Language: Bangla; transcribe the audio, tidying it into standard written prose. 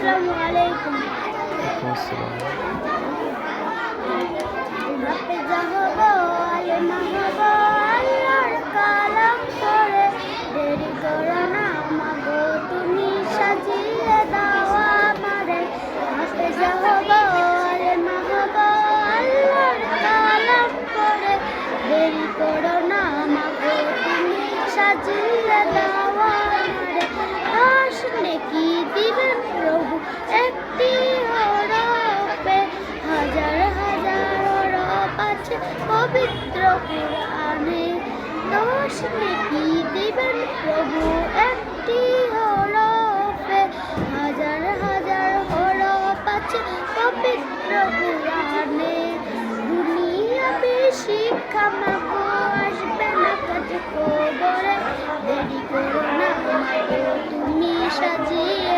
আসসালামু আলাইকুম। আসসালাম। হাফেজা হব, আলেমা হব, আল্লাহর কালাম পড়ে। দেরি করো না মাগো, তুমি সাজিয়ে দাও আমারে। হাফেজা হব, আলেমা হব, আল্লাহর কালাম পড়ে। দেরি করো না মাগো, তুমি সাজিয়ে দাও আমারে। 10 নেকি দিবেন প্রভু একটি হরফে, হাজার হাজার হরফ আছে পবিত্র কুরআনে। 10 নেকি দিবেন প্রভু একটি হরফে, হাজার হাজার হরফ আছে পবিত্র কুরআনে। দুনিয়াবি শিক্ষা মাগো আসবে না কাজে কবরে। দেরি করো না মাগো, তুমি সাজিয়ে